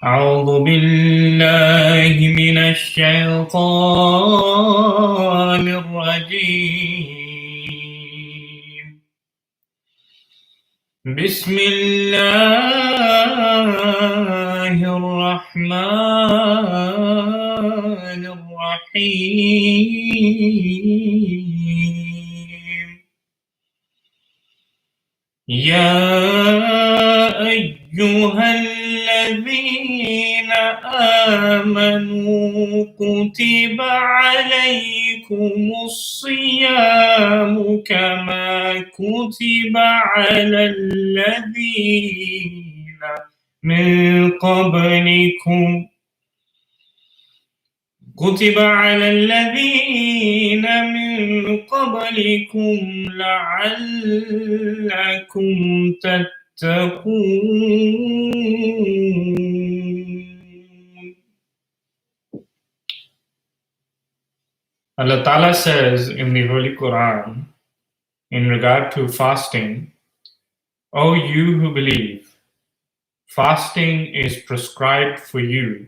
أعوذ بالله من الشيطان الرجيم بسم الله الرحمن الرحيم يا أيها الذين آمنوا كتب عليكم الصيام كما كتب على الذين من قبلكم لعلكم تتقون. Allah Ta'ala says in the Holy Quran in regard to fasting, O you who believe, fasting is prescribed for you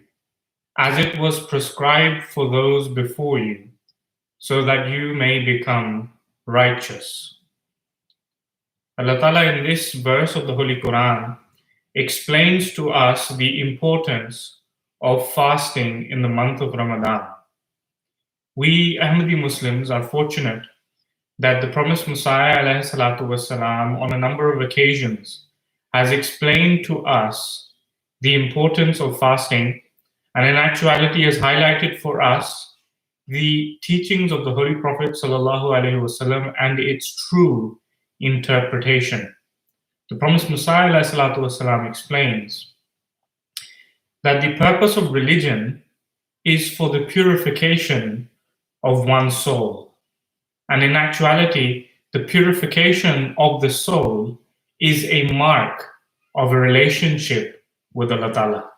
as it was prescribed for those before you, so that you may become righteous. Allah Ta'ala in this verse of the Holy Quran explains to us the importance of fasting in the month of Ramadan. We Ahmadi Muslims are fortunate that the promised Messiah والسلام, on a number of occasions has explained to us the importance of fasting, and in actuality has highlighted for us the teachings of the Holy Prophet ﷺ and its true interpretation. The promised Messiah ﷺ explains that the purpose of religion is for the purification of one's soul. And in actuality, the purification of the soul is a mark of a relationship with Allah Ta'ala.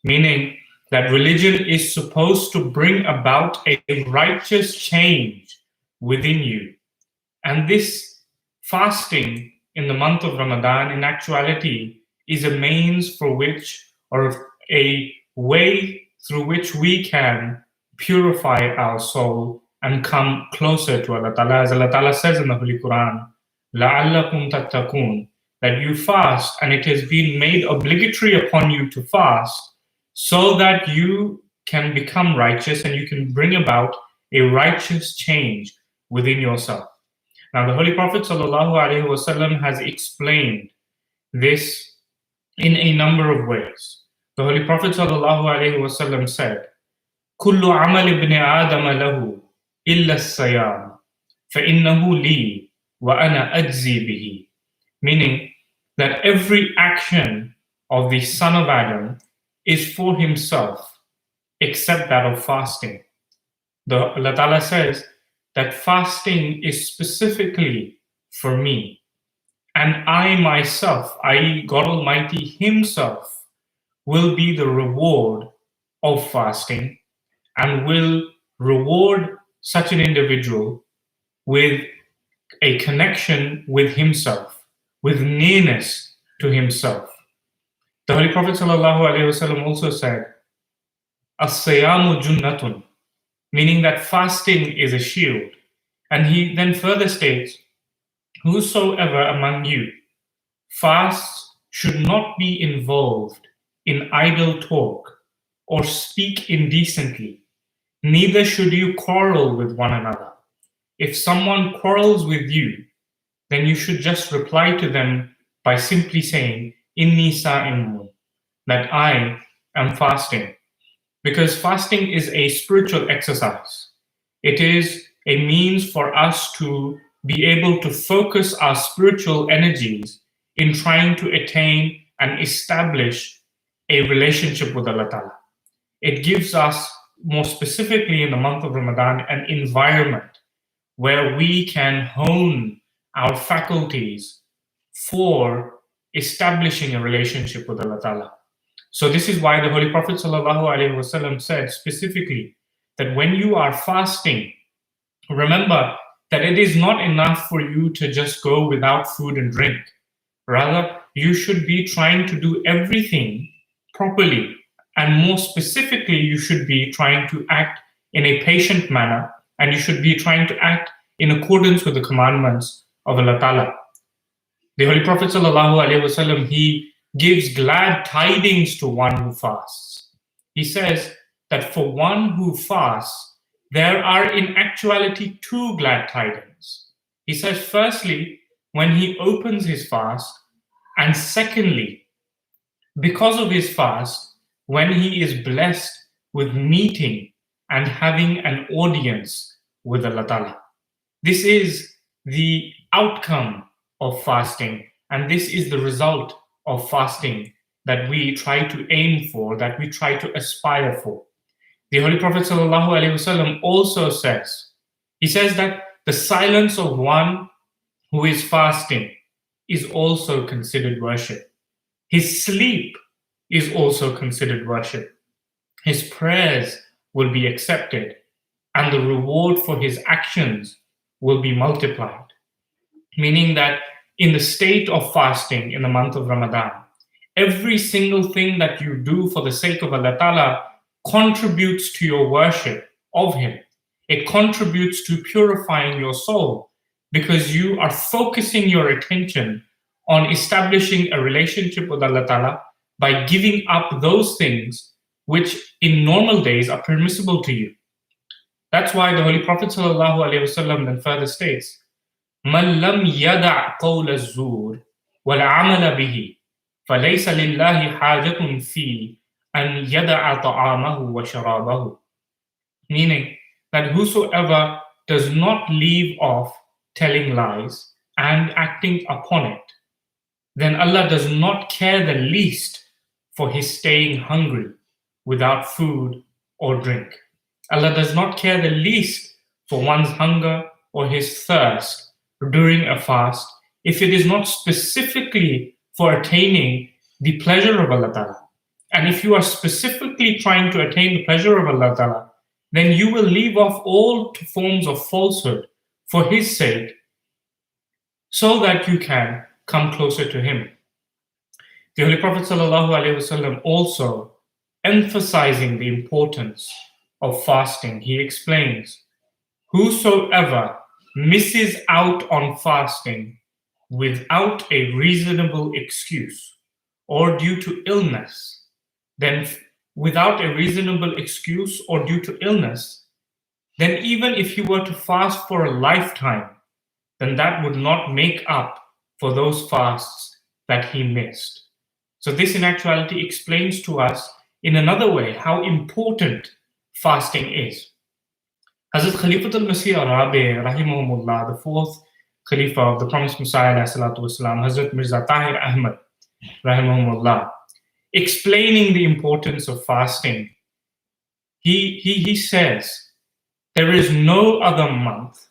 Meaning that religion is supposed to bring about a righteous change within you. And this fasting in the month of Ramadan, in actuality, is a means for which, or a way through which we can purify our soul and come closer to Allah Ta'ala. As Allah Ta'ala says in the Holy Quran, لَعَلَّكُمْ تَتَّقُونَ, that you fast, and it has been made obligatory upon you to fast, so that you can become righteous and you can bring about a righteous change within yourself. Now, the Holy Prophet ﷺ has explained this in a number of ways. The Holy Prophet ﷺ said, كل عمل ابن آدم له إلا الصيام فإنه لي وأنا أجزي به. Meaning that every action of the son of Adam is for himself except that of fasting. Allah Ta'ala says that fasting is specifically for me, and I myself, i.e. God Almighty Himself, will be the reward of fasting and will reward such an individual with a connection with himself, with nearness to himself. The Holy Prophet ﷺ also said, As-siyamu junnatun, meaning that fasting is a shield. And he then further states, whosoever among you fasts should not be involved in idle talk or speak indecently, neither should you quarrel with one another. If someone quarrels with you, then you should just reply to them by simply saying, Inni sa'imun, that I am fasting. Because fasting is a spiritual exercise. It is a means for us to be able to focus our spiritual energies in trying to attain and establish a relationship with Allah Ta'ala. It gives us, more specifically in the month of Ramadan, an environment where we can hone our faculties for establishing a relationship with Allah Ta'ala. So this is why the Holy Prophet ﷺ said specifically that when you are fasting, remember that it is not enough for you to just go without food and drink. Rather, you should be trying to do everything properly. And more specifically, you should be trying to act in a patient manner, and you should be trying to act in accordance with the commandments of Allah Ta'ala. The Holy Prophet ﷺ, he gives glad tidings to one who fasts. He says that for one who fasts, there are in actuality two glad tidings. He says, firstly, when he opens his fast, and secondly, because of his fast, when he is blessed with meeting and having an audience with Allah Ta'ala. This is the outcome of fasting, and this is the result of fasting that we try to aim for, that we try to aspire for. The Holy Prophet ﷺ also says, he says that the silence of one who is fasting is also considered worship. His sleep is also considered worship. His prayers will be accepted, and the reward for his actions will be multiplied. Meaning that in the state of fasting in the month of Ramadan, every single thing that you do for the sake of Allah Ta'ala contributes to your worship of Him. It contributes to purifying your soul, because you are focusing your attention on establishing a relationship with Allah Ta'ala by giving up those things which in normal days are permissible to you. That's why the Holy Prophet ﷺ then further states, مَنْ لَمْ يَدَعْ قَوْلَ الزُّورِ وَالْعَمَلَ بِهِ فَلَيْسَ لِلَّهِ حَاجَةٌ فِي أَنْ يَدَعَ طَعَامَهُ وَشَرَابَهُ. Meaning that whosoever does not leave off telling lies and acting upon it, then Allah does not care the least for his staying hungry without food or drink. Allah does not care the least for one's hunger or his thirst during a fast if it is not specifically for attaining the pleasure of Allah Ta'ala. And if you are specifically trying to attain the pleasure of Allah Ta'ala, then you will leave off all forms of falsehood for His sake, so that you can come closer to Him. The Holy Prophet ﷺ also, emphasizing the importance of fasting, he explains, whosoever misses out on fasting without a reasonable excuse or due to illness, then without a reasonable excuse or due to illness, then even if he were to fast for a lifetime, then that would not make up for those fasts that he missed. So this in actuality explains to us in another way how important fasting is. Hazrat Khalifatul Masih Arabi, rahimahumullah, the fourth Khalifa of the promised Messiah, والسلام, Hazrat Mirza Tahir Ahmad, rahimahumullah, explaining the importance of fasting, he says, there is no other month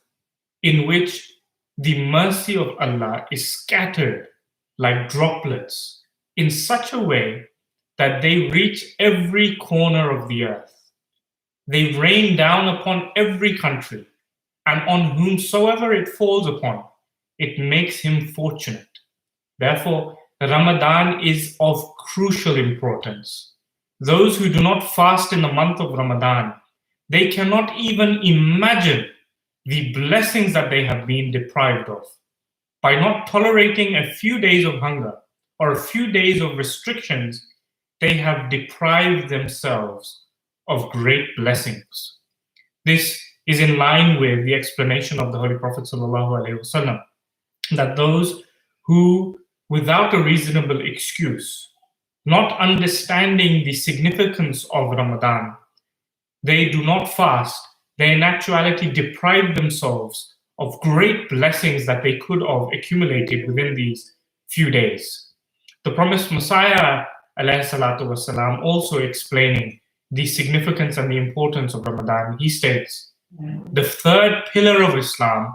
in which the mercy of Allah is scattered like droplets in such a way that they reach every corner of the earth. They rain down upon every country, and on whomsoever it falls upon, it makes him fortunate. Therefore, Ramadan is of crucial importance. Those who do not fast in the month of Ramadan, they cannot even imagine the blessings that they have been deprived of. By not tolerating a few days of hunger or a few days of restrictions, they have deprived themselves of great blessings. This is in line with the explanation of the Holy Prophet ﷺ, that those who, without a reasonable excuse, not understanding the significance of Ramadan, they do not fast, they in actuality deprive themselves of great blessings that they could have accumulated within these few days. The promised Messiah ﷺ also explaining the significance and the importance of Ramadan, he states, the third pillar of Islam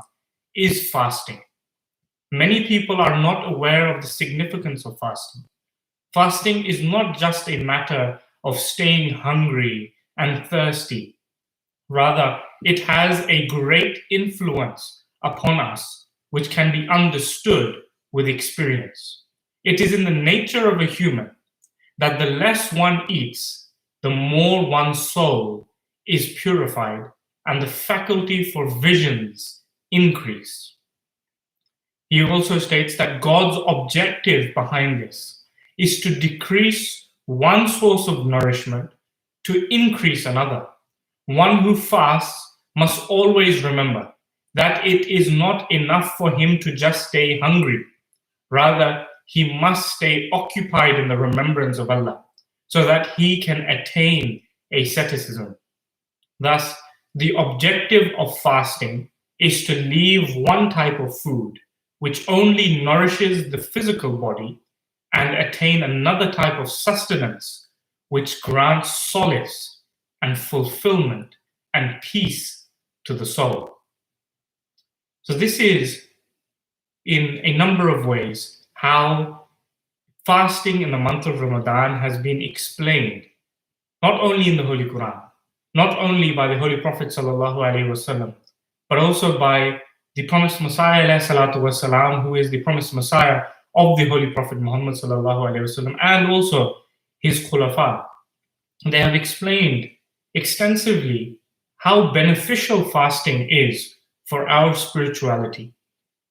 is fasting. Many people are not aware of the significance of fasting. Fasting is not just a matter of staying hungry and thirsty. Rather, it has a great influence upon us, which can be understood with experience. It is in the nature of a human that the less one eats, the more one's soul is purified and the faculty for visions increase. He also states that God's objective behind this is to decrease one source of nourishment to increase another. One who fasts must always remember that it is not enough for him to just stay hungry. Rather, he must stay occupied in the remembrance of Allah so that he can attain asceticism. Thus, the objective of fasting is to leave one type of food which only nourishes the physical body and attain another type of sustenance which grants solace and fulfillment and peace to the soul. So this is, in a number of ways, how fasting in the month of Ramadan has been explained, not only in the Holy Quran, not only by the Holy Prophet ﷺ, but also by the promised Messiah ﷺ, who is the promised Messiah of the Holy Prophet Muhammad ﷺ, and also his Khulafa. They have explained extensively how beneficial fasting is for our spirituality.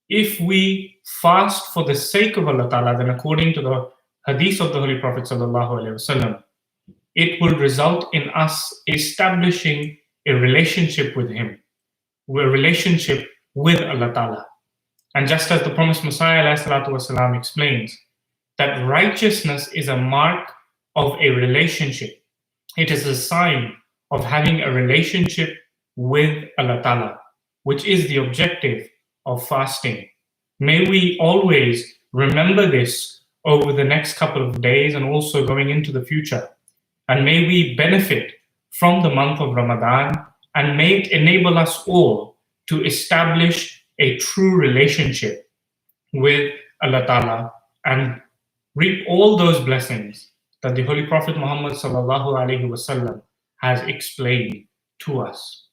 If we fast for the sake of Allah Ta'ala, then according to the hadith of the Holy Prophet ﷺ, it will result in us establishing a relationship with Him, a relationship with Allah Ta'ala. And just as the promised Messiah ﷺ explains, that righteousness is a mark of a relationship. It is a sign of having a relationship with Allah Ta'ala, which is the objective of fasting. May we always remember this over the next couple of days and also going into the future. And may we benefit from the month of Ramadan, and may it enable us all to establish a true relationship with Allah Ta'ala and reap all those blessings that the Holy Prophet Muhammad sallallahu alaihi wasallam has explained to us.